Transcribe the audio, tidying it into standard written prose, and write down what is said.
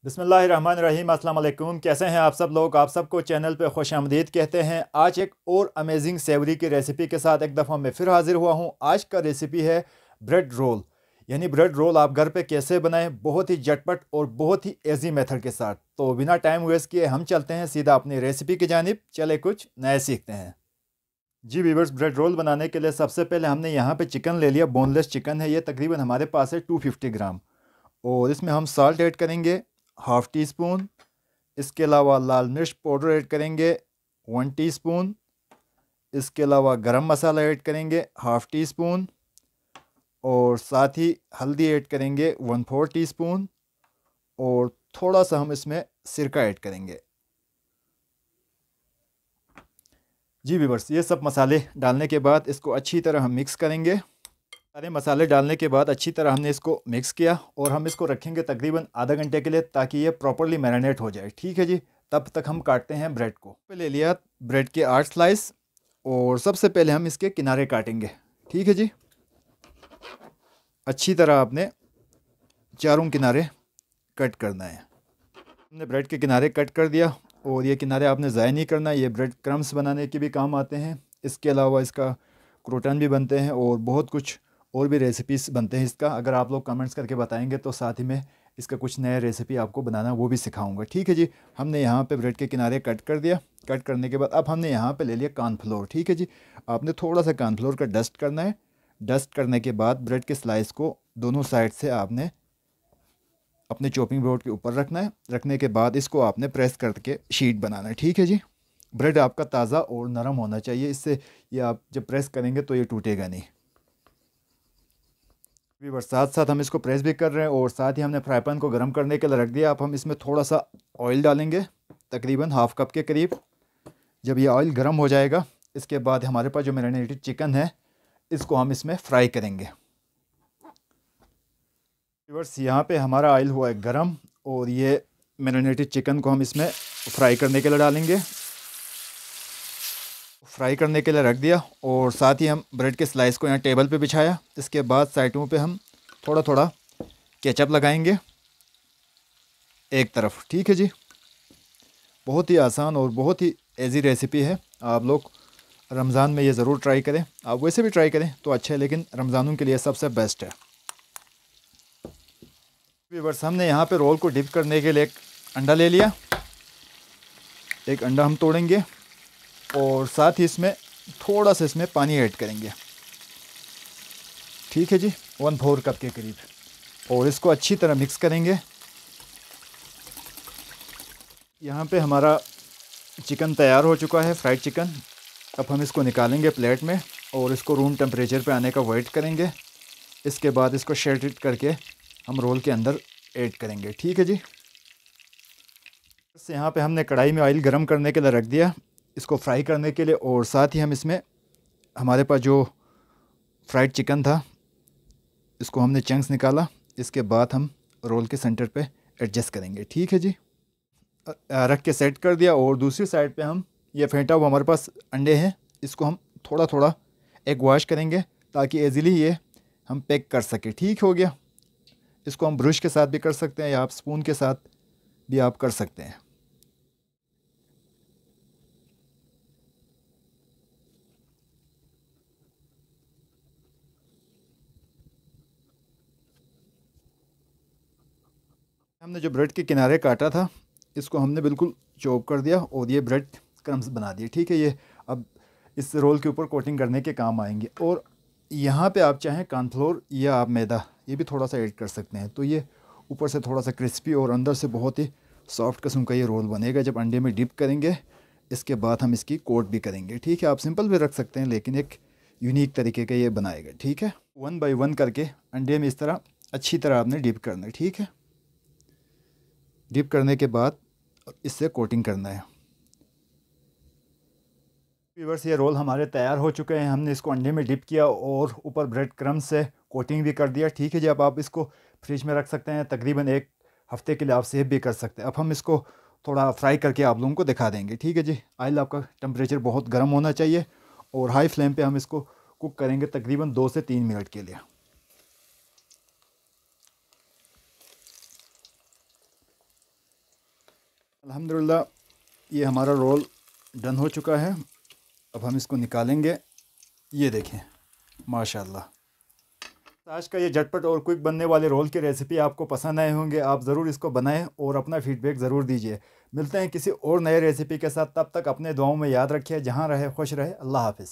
बिस्मिल्लाहिर्रहमानिर्रहीम, अस्सलाम वालेकुम। कैसे हैं आप सब लोग? आप सबको चैनल पे खुशामदीद कहते हैं। आज एक और अमेजिंग सेवरी की रेसिपी के साथ एक दफ़ा मैं फिर हाजिर हुआ हूँ। आज का रेसिपी है ब्रेड रोल। यानी ब्रेड रोल आप घर पे कैसे बनाएं, बहुत ही झटपट और बहुत ही ईजी मेथड के साथ। तो बिना टाइम वेस्ट किए हम चलते हैं सीधा अपनी रेसिपी की जानिब। चले कुछ नए सीखते हैं। जी वीवर्स, ब्रेड रोल बनाने के लिए सबसे पहले हमने यहाँ पे चिकन ले लिया। बोनलेस चिकन है ये, तकरीबन हमारे पास है 250 ग्राम। और इसमें हम साल्ट ऐड करेंगे हाफ़ टी स्पून। इसके अलावा लाल मिर्च पाउडर ऐड करेंगे 1 टीस्पून। इसके अलावा गरम मसाला ऐड करेंगे हाफ़ टी स्पून। और साथ ही हल्दी ऐड करेंगे 1/4 टीस्पून। और थोड़ा सा हम इसमें सिरका ऐड करेंगे। जी व्यूअर्स, ये सब मसाले डालने के बाद इसको अच्छी तरह हम मिक्स करेंगे। सारे मसाले डालने के बाद अच्छी तरह हमने इसको मिक्स किया और हम इसको रखेंगे तकरीबन आधा घंटे के लिए, ताकि ये प्रॉपरली मैरिनेट हो जाए। ठीक है जी। तब तक हम काटते हैं ब्रेड को। ले लिया ब्रेड के 8 स्लाइस और सबसे पहले हम इसके किनारे काटेंगे। ठीक है जी। अच्छी तरह आपने चारों किनारे कट करना है। हमने ब्रेड के किनारे कट कर दिया और ये किनारे आपने ज़ाया नहीं करना। ये ब्रेड क्रम्स बनाने के भी काम आते हैं। इसके अलावा इसका क्रोटन भी बनते हैं और बहुत कुछ और भी रेसिपीज़ बनते हैं इसका। अगर आप लोग कमेंट्स करके बताएंगे तो साथ ही में इसका कुछ नया रेसिपी आपको बनाना वो भी सिखाऊंगा। ठीक है जी। हमने यहाँ पे ब्रेड के किनारे कट कर दिया। कट करने के बाद अब हमने यहाँ पे ले लिया कॉर्नफ्लोर। ठीक है जी। आपने थोड़ा सा कॉर्नफ्लोर का डस्ट करना है। डस्ट करने के बाद ब्रेड के स्लाइस को दोनों साइड से आपने अपने चॉपिंग बोर्ड के ऊपर रखना है। रखने के बाद इसको आपने प्रेस करके शीट बनाना है। ठीक है जी। ब्रेड आपका ताज़ा और नरम होना चाहिए, इससे ये आप जब प्रेस करेंगे तो ये टूटेगा नहीं। वीवर साथ साथ हम इसको प्रेस भी कर रहे हैं और साथ ही हमने फ्राई पैन को गर्म करने के लिए रख दिया। अब हम इसमें थोड़ा सा ऑयल डालेंगे, तकरीबन हाफ़ कप के करीब। जब ये ऑयल गर्म हो जाएगा, इसके बाद हमारे पास जो मैरिनेटेड चिकन है इसको हम इसमें फ्राई करेंगे। वीवर्स, यहाँ पे हमारा ऑयल हुआ है गर्म और ये मैरिनेटेड चिकन को हम इसमें फ्राई करने के लिए डालेंगे। फ्राई करने के लिए रख दिया और साथ ही हम ब्रेड के स्लाइस को यहाँ टेबल पे बिछाया। इसके बाद साइडों पे हम थोड़ा थोड़ा केचप लगाएंगे एक तरफ। ठीक है जी। बहुत ही आसान और बहुत ही इजी रेसिपी है। आप लोग रमज़ान में ये ज़रूर ट्राई करें। आप वैसे भी ट्राई करें तो अच्छा है, लेकिन रमज़ानों के लिए सबसे बेस्ट है। व्यूअर्स, हमने यहाँ पे रोल को डिप करने के लिए एक अंडा ले लिया। एक अंडा हम तोड़ेंगे और साथ ही इसमें थोड़ा सा इसमें पानी ऐड करेंगे। ठीक है जी, 1/4 कप के करीब। और इसको अच्छी तरह मिक्स करेंगे। यहाँ पे हमारा चिकन तैयार हो चुका है, फ्राइड चिकन। अब हम इसको निकालेंगे प्लेट में और इसको रूम टेम्परेचर पे आने का वेट करेंगे। इसके बाद इसको शेड करके हम रोल के अंदर ऐड करेंगे। ठीक है जी। बस यहाँ पे हमने कढ़ाई में ऑयल गरम करने के लिए रख दिया इसको फ्राई करने के लिए। और साथ ही हम इसमें हमारे पास जो फ्राइड चिकन था इसको हमने चंक्स निकाला। इसके बाद हम रोल के सेंटर पे एडजस्ट करेंगे। ठीक है जी। रख के सेट कर दिया। और दूसरी साइड पे हम ये फेंटा हुआ हमारे पास अंडे हैं, इसको हम थोड़ा थोड़ा एग वॉश करेंगे ताकि ईज़िली ये हम पैक कर सकें। ठीक हो गया। इसको हम ब्रश के साथ भी कर सकते हैं या आप स्पून के साथ भी आप कर सकते हैं। हमने जो ब्रेड के किनारे काटा था इसको हमने बिल्कुल चॉप कर दिया और ये ब्रेड क्रम्स बना दिए। ठीक है। ये अब इस रोल के ऊपर कोटिंग करने के काम आएंगे। और यहाँ पे आप चाहें कॉर्नफ्लोर या आप मैदा ये भी थोड़ा सा ऐड कर सकते हैं, तो ये ऊपर से थोड़ा सा क्रिस्पी और अंदर से बहुत ही सॉफ्ट किस्म का ये रोल बनेगा जब अंडे में डिप करेंगे। इसके बाद हम इसकी कोट भी करेंगे। ठीक है। आप सिंपल भी रख सकते हैं, लेकिन एक यूनिक तरीके का ये बनाएगा। ठीक है। 1 बाय 1 करके अंडे में इस तरह अच्छी तरह आपने डिप करना है। ठीक है। डिप करने के बाद इससे कोटिंग करना है। व्यूअर्स, ये रोल हमारे तैयार हो चुके हैं। हमने इसको अंडे में डिप किया और ऊपर ब्रेड क्रम्ब से कोटिंग भी कर दिया। ठीक है जी। अब आप इसको फ्रिज में रख सकते हैं, तकरीबन 1 हफ़्ते के लिए आप सेव भी कर सकते हैं। अब हम इसको थोड़ा फ्राई करके आप लोगों को दिखा देंगे। ठीक है जी। ऑयल आपका टेम्परेचर बहुत गर्म होना चाहिए और हाई फ्लेम पे हम इसको कुक करेंगे तकरीबन 2 से 3 मिनट के लिए। अल्हम्दुलिल्लाह ये हमारा रोल डन हो चुका है। अब हम इसको निकालेंगे। ये देखें माशाल्लाह। आज का ये झटपट और क्विक बनने वाले रोल की रेसिपी आपको पसंद आए होंगे। आप ज़रूर इसको बनाएं और अपना फीडबैक ज़रूर दीजिए। मिलते हैं किसी और नए रेसिपी के साथ। तब तक अपने दुआओं में याद रखिए। जहाँ रहे खुश रहे। अल्लाह हाफ़िज़।